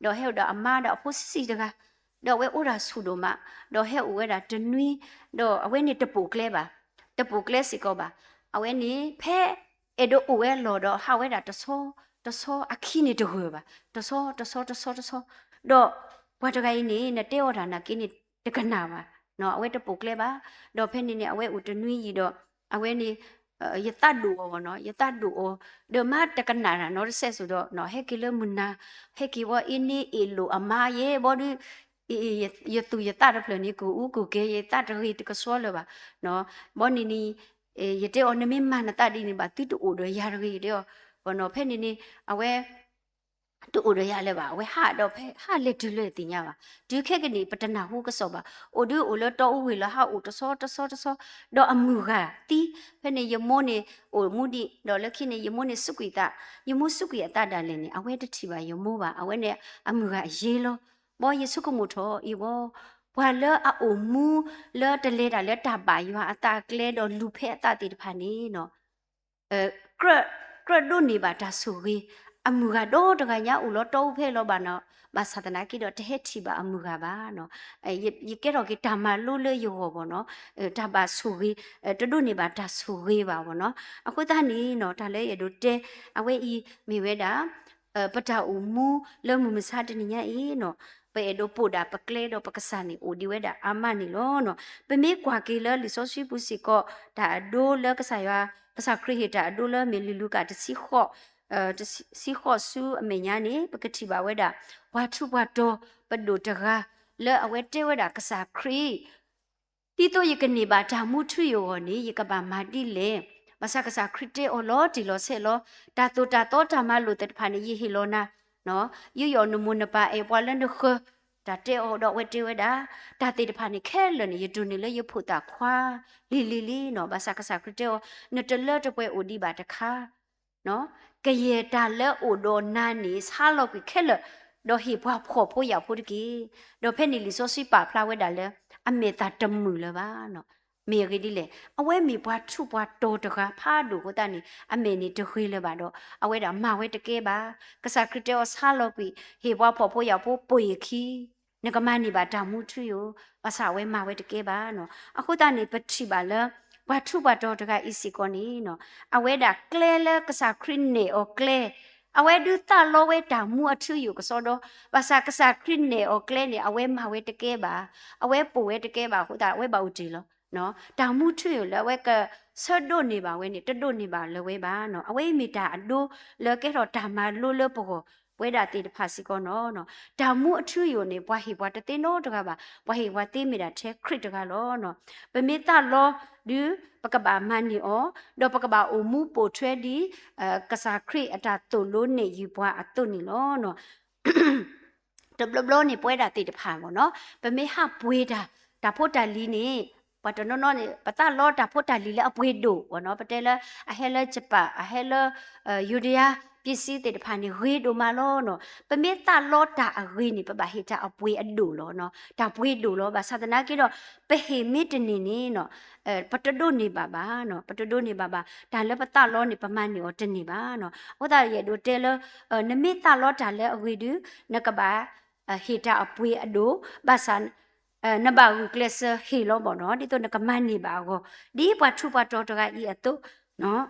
တော့ဟဲဥတာအမာတာအဖို့စီတကတော့ဝဲအိုတာဆူဒိုမတော့ဟဲဥဝဲတာတနွိတော့အဝဲနေတပူကလဲပါတပူကလစ်စီကောပါအဝဲနေဖဲအဲ့တို့အဝဲလော်တော့ဟာဝဲတာတဆောအခီနေတဟွေပါတဆောတော့ဘွားတကိုင်းနေနဲ့တဲော်ဒါနာကိနေတကနာပါနော်အဝဲတပူကလဲပါတော့ဖဲနေနေအဝဲဦးတနွီကြီးတော့အဝဲနေယတတ်ဒူဘောနော်ယတတ်ဒူဒမတကနာနော်ဆက်ဆိုတော့နော်ဟဲကီလမနာဟဲကီဝအင်းနီအီလိုအမာယေဘောဒီ ye tu ye ta de ni ku u ku ke ye ta de ri de so le ba no bo ni ye te on mi ma na ta di ni ba tu tu o de ya ri de bo no phe ni aweတူအိုရရလဲပါဝဲဟာတော့ဖဲဟာလက်တူလက်တင်ညာပါဒီခက်ကနေပတနာဟုကစောပါအိုဒူအိုလတော့ဝေလဟာအိုတဆောတော့အမှုကတီဖဲနေယမိုးနေအိုမူဒီတော့လက်ခိနေယမိုးနေစုကွေတာယမိုးစုကွေအတတာလည်းနေအဝဲတတိပါယမိုးပါအဝဲနေအမှုကရေးလောဘောယေစုကမှုထောဤဘောဘွာလအိုမူလတလေတာလက်တာပါယအတာကလဲတော့လူဖဲအတာတိတဖာနေနော်ကရဒုနေပါတာဆူရီအမှုကတော့တကညာဦးလို့တော့ဖဲလို့ပါနော်ဘာသာတနာကိတော့တဟက်ချီပါအမှုကပါနော်ရေကဲတော့ကိဓမ္မလို့လေရောဘောနော်ဓာပါဆူရီတဒုနေပါဒါဆူရီပါဘောနော်အခုတနီနော်ဒါလဲရတို့တဲအဝဲဤမိဝဲတာပတအူမူလုံမှုမစားတနေညာဤနော်ပေဒိုပိုဒါပကလေဒိုပကဆာနီအိုဒီဝဲတာအာမနီလောနော်ပမေကွာကေလလီဆိုရှိပူစီကောဒါဒိုလကဆာယကဆာခရီဟီတာဒိုလမီလီလူကတစီခောစီခောဆူအမေညာနေပကတိပါဝဲတာဝါထုဘတော်ပဒိုတကာလဲအဝဲတဲဝဲတာကဆာခရီတီတိုယကနေပါဓာမှုထွေယောနေယကပါမာတိလေမဆကဆာခရစ်တေအော်လောဒီလောဆေလောတာတိုတာတောဓမ္မလိုတဖာနေယဟီလောနာနော်ယယောနမုန်ပါအေပွာလန်ဒခဒါတေအော်တော့ဝဲတေဝဲတာဒါတေတဖာနေခဲလနေယဒုနေလေယဖုတာခွာလီနော်ဘာဆကဆာခရစ်တေအော်နတလတပွဲအိုဒီပါတခါနော်ကရေတာလဲအိုဒိုနာနီဆာလောကိခဲလဒိုဟီဘွားဖို့ဖို့ရဖို့တကီဒိုဖဲနီလီဆိုစီပါဖလာဝဲတာလဲအမေတာတမှုလပါနော်မေရီဒီလေအဝဲမီဘွားထုဘွားတော်တကာဖာဒူကိုတန်နီအမေနီတခွေးလပါတော့အဝဲတာမဝဲတကဲပါကဆာခရတေောဆာလောကိဟေဘွားဖို့ဖို့ရဖို့ပွေခီနကမနီပါတာမှုထူယောဘာသာဝဲမဝဲတကဲပါနော်အခုတန်နီပတိပါလဲဘွားထုဘွားတော်တကာအီစီကောနီနော်အဝဲတာကလဲလဲကဆာခရင်းနေအော်ကလဲအဝဲဒူတာလောဝဲတာမှုအထူယူကစောတော့ဘာသာကဆာခရင်းနေအော်ကလဲနေအဝဲမဝဲတကဲပါအဝဲပိုဝဲတကဲပါဟုတ်တာအဝဲပါဦးကြည်လောနော်တာမှုထွေလဝဲကဆော့ဒိုနေပါဝဲနေတဒိုနေပါလဝဲပါနော်အဝဲမီတာအဒိုလကဲတော့တာမလိုလပိုဝဲတာတေတဖာစီကောနော်တာမှုအထူယူနေဘွားဟီဘွားတသိနောတကပါဘွားဟီဘွားတေးမီတာထဲခရစ်တကလောနော်ပမေတာလောဒီပကဘာမန်နီအောဒေါ်ပကဘာအိုမူပိုထွဲဒီကဆာခရစ်အတာတုလို့နေယူဘွားအတုနီလောနော်တဘလဘလနေပွဲတာတေတဖာပေါ့နော်ပမေဟာပွေးတာဒါဖို့တာလီနေပတနောနေပတလောတာဖို့တာလီလေအပွေးဒိုဘောနော်ပတဲလအဟဲလချပအဟဲလယူဒီယာပစ္စည်းတဲ့ဖာနေဝေဒိုမာလောနော်ပမေတာလောတာအဝေးနေပပဟိတာအပွေးအဒိုလောနော်ဒါပွေးဒိုလောဘာသာတနာကေတော့ပဟေမီတနေနေနော်ပတဒိုနေပါပါနော်ပတဒိုနေပါပါဒါလည်းပတလောနေပမန်နေောတနေပါနော်ဟောတာရဲ့ဒိုတဲလနမေတာလောတာလည်းအဝေးဒူနကဘာဟိတာအပွေးအဒိုဘာသာနဘာဟုကလစဟီလောဘောနော်ဒီတော့နကမန်နေပါကိုဒီဘွားထုဘွားတော်တကဤအတုနော်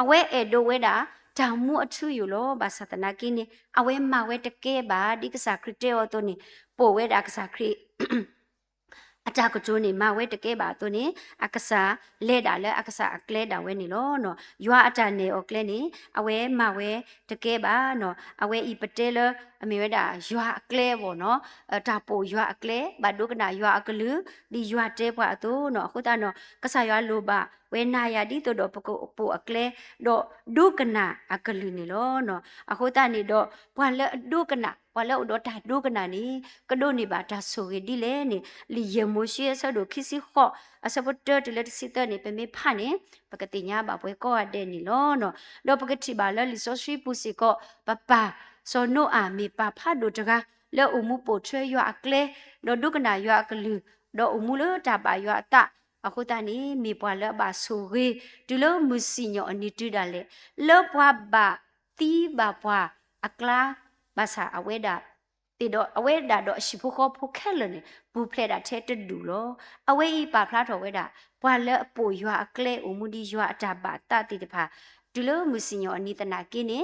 အဝဲအေဒိုဝဲတာတောင်မှုအထူယူလောဘာသာတနာကိနေအဝဲမဝဲတကဲပါဒီကစားခရစ်တေောတုန်ပိုဝဲတာကစားခရစ်အတာကကျိုးနေမဝဲတကဲပါတုန်အကစားလဲတာလဲအကစားအကလဲတာဝဲနေလောနော်ရွာအတာနေအော်ကလဲနေအဝဲမဝဲတကဲပါနော်အဝဲဤပတဲလအမေဝဲတာရွာအကလဲပေါ့နော်ဒါပိုရွာအကလဲဘာဒုကနာရွာအကလူဒီရွာတဲပွားအတူနော်အခုတနော်ကစားရွာလိုပါဝဲနာယာဒီတော့ပကိုပိုအကလဲတော့ဒုကနာအကလူနေလောနော်အခုတနေတော့ဘွာလဲဒုကနာဘွာလဲတော့ဒါဒုကနာနေကဒိုနေပါဒါဆိုရဒီလေနေလီယမိုရှိဆဒိုခီစီခောအစပတတလက်စီတနေပမေဖာနေပကတိညာပါပွဲကောအတဲ့နေလောနော်တော့ပကတိပါလဲလီဆိုရှိပူစီကောပပစောနိုအာမီပါဖာဒိုတကလဲအမှုပိုထွဲရွာအကလဲတော့ဒုကနာရွာအကလူတော့အမှုလတာပါရွာတာအခုတနီမိပွားလဘာဆူရီဒီလိုမူစီညောအနိတူဒါလေလောပွားဘာတီဘာပွားအကလာဘာသာအဝဲတာတီတော့အဝဲတာတော့ရှိဖို့ခေါ်ဖို့ခဲလနေဘူးဖလက်တာထဲတဒူလောအဝဲဤပါဖလားတော်ဝဲတာပွားလအပူရွာအကလဲအမှုဒီရွာအတာပါတတိတဖာဒီလိုမူစီညောအနိတနာကိနေ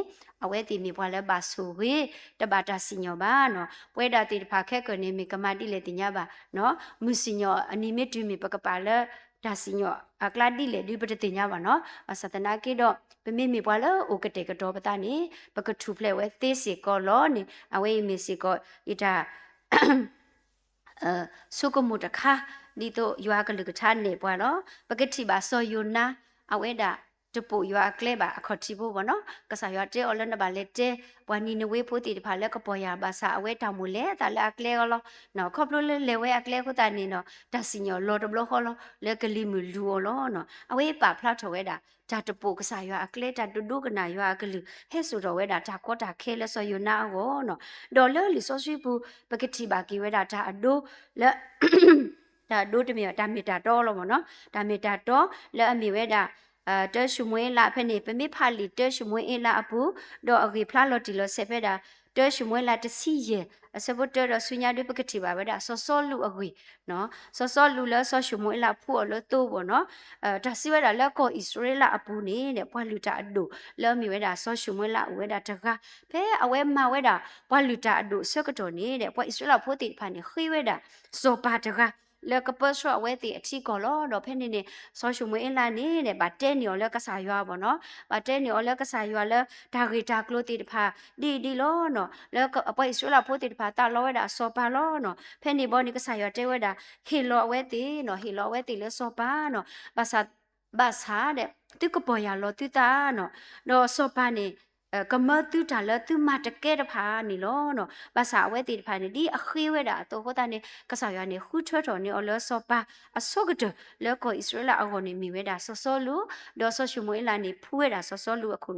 အဝဲတီမိပွားလဘာဆူရီတဘာတာစီညောပါနော်ပွဲတာတီတဖာခဲကနေမိကမတိလေတင်ညာပါနော်မူစီညောအနိမီတူမီပကပါလဒါစီညောအကလာတိလေဒီပတတင်ညာပါနော်အစတနာကိတော့ပမိမိပွားလအိုကတေကတော့ပတာနေပကထူဖလဲဝဲသေးစီကောလောနေအဝဲမီစီကောဣတာ สุกมุตะคะนี่โตยัวกะลึกทานเนปวะเนาะปะกะติบาซอยูนาอเวดาตะปูยัวเกลบาอขอติบุบ่เนาะกะสายัวเจออลนบาเลเจปวานีนเวโพติตะพาเลกะปอyaบาซาอเวตามูเลตาลาเกลกะลอเนาะขอบโลเลเวอะเกลคุตานีเนาะตาสิญอลอตะบลอขอลอเลกะลิมูลูอลอเนาะอเวปาพลาทเวดาจาตะปูกะสายัวอะเกลตาดุดุกะนายัวอะกะลึเฮสุดอเวดาจาขอตาเคเลซอยูนาโวเนาะดอเลลิซอซุปูปะกะติบากีเวดาจาอโดและဒါဒုတမီတာမီတာတော့လို့မနော်တာမီတာတော့လဲအမီဝဲတာတဲရှုမွေးလာဖက်နေပမိဖာလီတဲရှုမွေးအလာအပူတော့အဂီဖလာလို့တီလို့ဆက်ဖက်တာတဲရှုမွေးလာတစီရဲ့အစဘတ်တော့ဆွညာဒုပကတိပါပဲဒါဆောဆောလူအဂီနော်ဆောဆောလူလဲဆောရှုမွေးလာဖို့လို့တော့ဘောနော်ဒါစီဝဲတာလက်ကောဣစရေလအပူနေတဲ့ဘွာလူတာအဒုလဲမီဝဲတာဆောရှုမွေးလာဝဲတာတကားဖဲအဝဲမဝဲတာဘွာလူတာအဒုဆက်ကတော်နေတဲ့ဘွာဣစရေလဖို့တိဖာနေခိဝဲတာစောပါတကားလဲကပတ်ဆောဝဲတီအချီကောလောတော့ဖဲနေနေဆောရှုမွေးအလာနေတဲ့ဗတဲနေော်လဲကဆာရွာပေါ့နော်ဗတဲနေော်လဲကဆာရွာလဲဒါဂီတာကလိုတီတဖာဒီလောနော်လဲအပွိုက်ဆွလာဖို့တီတဖာတာလောဝဲတာစောပါလောနော်ဖဲနေဘောနေကဆာရွာတဲဝဲတာဟီလောဝဲတီနော်ဟီလောဝဲတီလဲစောပါနော်ဘာသာတဲ့တိကပေါ်ရလောတီတာနော်တော့စောပါနေကမတူတာလတူမတကဲတဖာနီလောနော်ဘာသာဝဲတီတဖာနေဒီအခိဝဲတာတော့ဟောတာနေကဆာရွာနေခုထွတ်တော်နေအလောစောပါအစောကတလောကိုဣသရေလအကောနေမိဝဲတာစောစောလူဒေါ်ဆောရှုမွေးလာနေဖူးဝဲတာစောစောလူအခု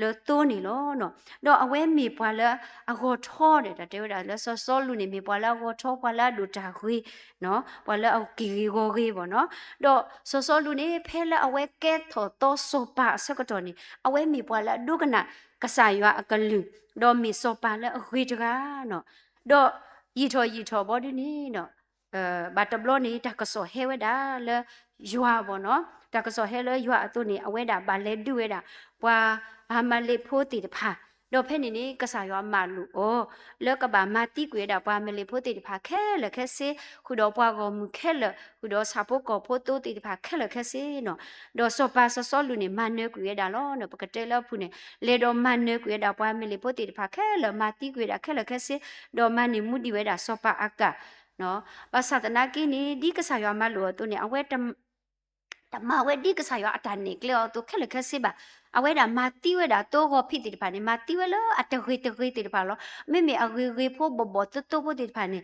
လောတိုးနေလောနော်တော့အဝဲမိပွာလအကောထောတယ်တဲ့ဝဲတာလောစောစောလူနေမိပွာလအကောထောပွာလဒူတာခွေနော်ပွာလအကီကိုကြီးပေါ့နော်တော့စောစောလူနေဖဲလအဝဲကဲထောတော့စောပါအစောကတော်နေအဝဲမိပွာလဒုကနာကဆာယွာအကလူဒေါ်မီစောပါလဲအခွေတကားနော်ဒေါ်ရီထောဘောဒီနီနော်ဘာတဘလနီတကဆောဟဲဝဒါလဲယွာဘောနော်တကဆောဟဲလဲယွာအတုနေအဝဲတာဘာလဲဒူဝဲတာဘွာဘာမလေးဖိုးတီတဖာတော့ဖဲနေနေကဆာယွာမာလူဩလဲကဘာမာတိကွေတာဘွာမလေးဖိုးတီတဖာခဲလဲခဲစေခုတော့ဘွာကောမူခဲလဲခုတော့စာပုတ်ကောဖိုးတိုးတီတဖာခဲလဲခဲစေနော်တော့စောပါစောလူနေမနဲကွေတာလောနော်ပကတဲလဖူနေလေတော့မနဲကွေတာဘွာမလေးဖိုးတီတဖာခဲလဲမာတိကွေတာခဲလဲခဲစေတော့မနေမှုဒီဝဲတာစောပါအကနော်ဘာသာတနာကိနီဒီကဆာယွာမလို့တုန်နေအဝဲတမဝဲဒီကဆာယွာအတန်နေကလောတုခဲလခစီပါအဝဲတာမာတိဝဲတာတော့ကိုဖိတိတဖာနေမာတိဝဲလောအတခေတိတဖာလောမေအဂေဂေဖို့ဘဘတတိုဖို့တိတဖာနေ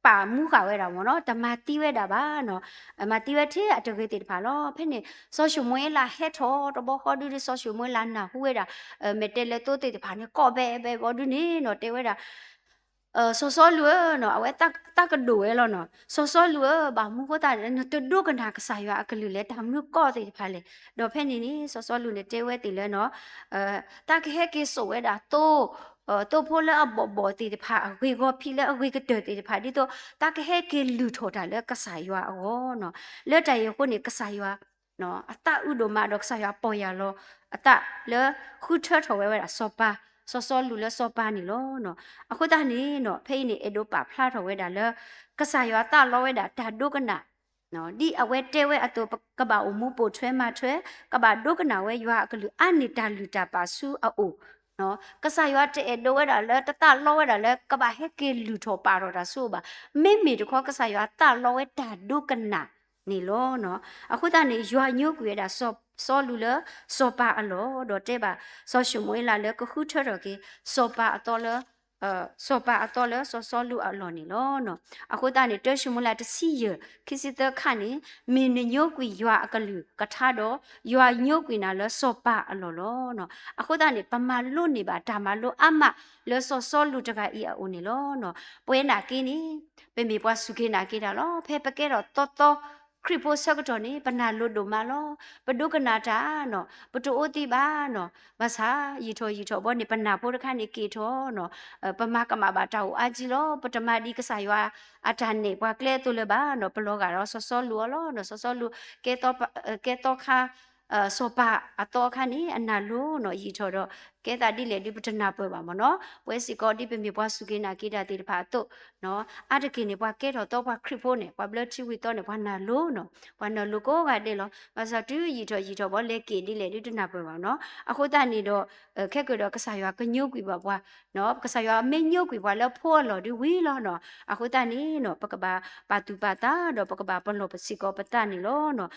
ပါမှုခဝဲတာဗောနော်တမာတိဝဲတာပါနော်မာတိဝဲသေးအတခေတိတဖာလောဖဲနေဆောရှုမွေးလာဟက်ထောတဘောခေါ်ဒူဒီဆောရှုမွေးလာနာဟူဝဲတာမေတဲလေတိုတိတဖာနေကော့ပဲဘောဒူနေနော်တဲဝဲတာစောစောလူနော်အဝဲတကဒိုဝဲလောနော်စောစောလူဘာမှုဟောတာနော်တဒုကနာကဆာရွာအကလူလဲတမှုကော့တေဖာလေတော့ဖဲနေနေစောစောလူနေတဲဝဲတီလဲနော်တကဟဲကေဆိုဝဲတာတိုဖိုလဲအဘောတီတဖာအဝေကောဖီလဲအဝေကတဲတီတဖာဒီတော့တကဟဲကေလူထောတာလဲကဆာရွာဩနော်လက်တိုင်ခုနေကဆာရွာနော်အတဥဒမတော့ကဆာရွာပေါ်ရလောအတလဲခုထထောဝဲတာစောပါစောစောလူလဲစောပါနီလောနော်အခုတနေနော်ဖိနေအဒိုပါဖလာထောဝဲတာလဲကဆာရွာတလောဝဲတာဓာဒုကနာနော်ဒီအဝဲတဲဝဲအတူကဘာအမှုပို့ထွဲမထွဲကဘာဒုကနာဝဲရွာကလူအနိတာလူတာပါစုအိုနော်ကဆာရွာတဲဒိုဝဲတာလဲတတလောဝဲတာလဲကဘာဟဲကေလူထောပါတော့တာဆိုပါမေတခေါကဆာရွာတလောဝဲတာဒုကနာနေလောနော်အခုတနေရွာညို့ကွေတာစောလူလစောပါအလောတော့တဲ့ပါစောရှုမွေးလာလဲကခုထရကေစောပါအတော်လစောပါအတော်လစောလူအလောနေလောနော်အခုတနေတရှုမလာတစီရခိစစ်တခနေမင်းညို့ကွေရွာအကလူကထတော့ရွာညို့ကွေနာလဲစောပါအလောလောနော်အခုတနေပမာလွတ်နေပါဒါမလို့အမလဲစောလူတကဤအိုနေလောနော်ပွဲနာကင်းနေပေမေပွားစုကေနာကေတာလောဖဲပကဲတော့တော်ခရစ်ပိုဆက်ကတော်နေပနာလွတ်တို့မလောပဒုကနာတာနော်ပတူအိုတိပါနော်မဆာရီထောဘောနေပနာဖို့တခါနေကေထောနော်ပမကမဘာတောအာဂျီလောပတမဒီကဆာယွာအတန်နေပွားကလဲတူလဘာနော်ပလောကတော့စောလူလောနော်စောလူကေတော့ခါ စောပါအတော်ခါနေအနာလို့နော်ရီထော်တော့ကဲတာဒီလေဒီပထနာပွဲပါမနော်ပွဲစီကောဒီပမေပွားစုကိနာကိတာတိတဖာတော့နော်အတကိနေပွားကဲတော့တော့ပွားခရစ်ဖို့နေပွားဘလချီဝီတော့နေပွားနာလို့နော်ပွားနော်လူကိုကတဲ့လောဘာသာတူရီထော်ဘောလေကိဒီလေဒီတနာပွဲပါနော်အခုတနေတော့ခက်ကတော့ကဆာရွာကညုတ်ကွေပါပွားနော်ကဆာရွာမင်းညုတ်ကွေပွားแล้วဖိုးလော်ဒီဝီလောနော်အခုတနေနော်ပကပါပါတူပါတာတော့ပကပါပလောပစီကောပတနေလောနော်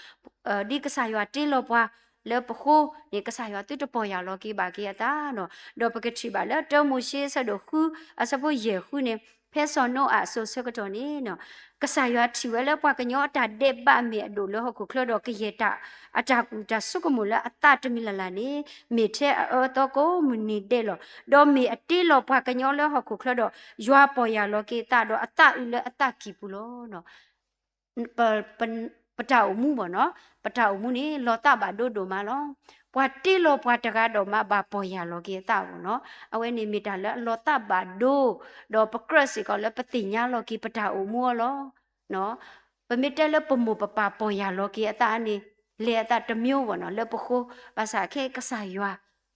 ဒီကဆာရွာတင်းလောပွားလေပခိုးဒီကဆာရွာတူတပေါ်ရလောကိပါကိယတာနော်တော့ပကတိပါလေတော့မှုရှိဆတော့ခုအစဖို့ရေခုနေဖဲစောနောအဆိုဆကတော့နေနော်ကဆာရွာတီဝဲလေပွားကညောတာဒေပမေအဒိုလောခုခလတော့ကိယတာအတာကူတာစုကမူလာအတတမီလာလာနေမေထဲအောတော့ကိုမနီတဲ့လောတော့မေအတိလောပွားကညောလောခုခလတော့ရွာပေါ်ရလောကိတာတော့အတဥလေအတကီပူလောနော်ပတောက်မှုပေါ့နော်ပတောက်မှုနေလောတာဘာဒိုဒိုမာလောပွာတိလောပွာတကားတော့မဘာပေါ်ရလောကေတာပေါ့နော်အဝဲနေမိတာလဲလောတာဘာဒိုတော့ပကရစီကလည်းပတိညာလောကေပတောက်မှုလောနော်ပမီတဲလပမူပပပေါ်ရလောကေအတာနေလေအတာတမျိုးပေါ့နော်လပခိုဘာသာခဲကဆာရွာ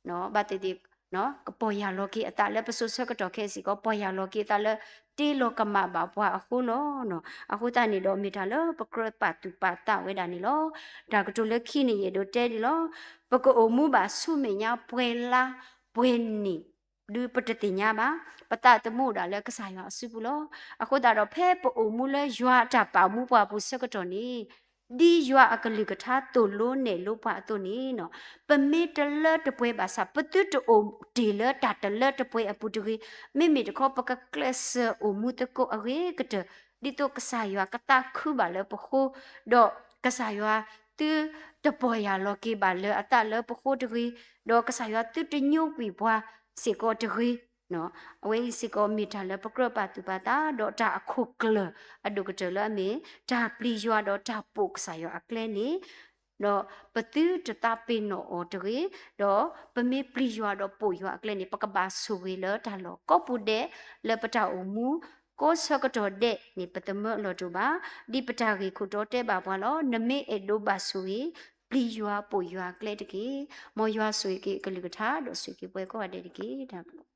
နော်ဘာတိတိနော်ကပေါ်ရလောကေအတာလဲပဆုဆကတော့ခဲစီကပေါ်ရလောကေတာလဲတီလောကမဘာပွားအခုလောနော်အခုတနေတော့မိတာလောပကရပတ်တူပတာဝဲတာနေလောဒါကတူလက်ခိနေရတော့တဲဒီလောပကအမှုပါဆုမညာပွဲလာပွဲနီဒီပတတိညာပါပတတမှုတာလဲကစားရအစုဘူးလောအခုတာတော့ဖဲပအမှုလဲရွာတာပါမှုပွားဘူးစကတော့နေဒီရွာအကလိကထားတူလို့နေလို့ပါတူနေနော်ပမေတလတပွဲပါစာပတုတူဒီလတာတလတပွဲအပူတူမိမိတခေါပကကလစ်အမှုတကိုအဝေးကတဒီတော့ကစားရွာကတာခုပါလဲပခိုတော့ကစားရွာတူတပေါ်ရလောကေပါလဲအတလဲပခိုတူတော့ကစားရွာတူတညုပ်ပြီဘွာစေကောတူနော်အဝေးစေကောမီတာလဲပကရပါတူပါတာတော့တာအခုကလအဒုကတလအမေတာပလီရွာတော့တာပုတ်စားရွာအကလဲနေတော့ပတူတတာပင်နော်အော်တကြီးတော့ပမေပလီရွာတော့ပို့ရွာကလေးနေပကပါဆူဝေလတာလောကောပူတဲ့လေပတာအမူကိုစကတော့တဲ့နေပတမလောတူပါဒီပတာကြီးခုတော့တဲ့ပါဘွာလောနမေအဒိုပါဆူဝေပလီရွာပို့ရွာကလေးတကြီးမော်ရွာဆွေကြီးကလေးကထားတော့ဆွေကြီးပွဲကောတဲ့တကြီးဒါ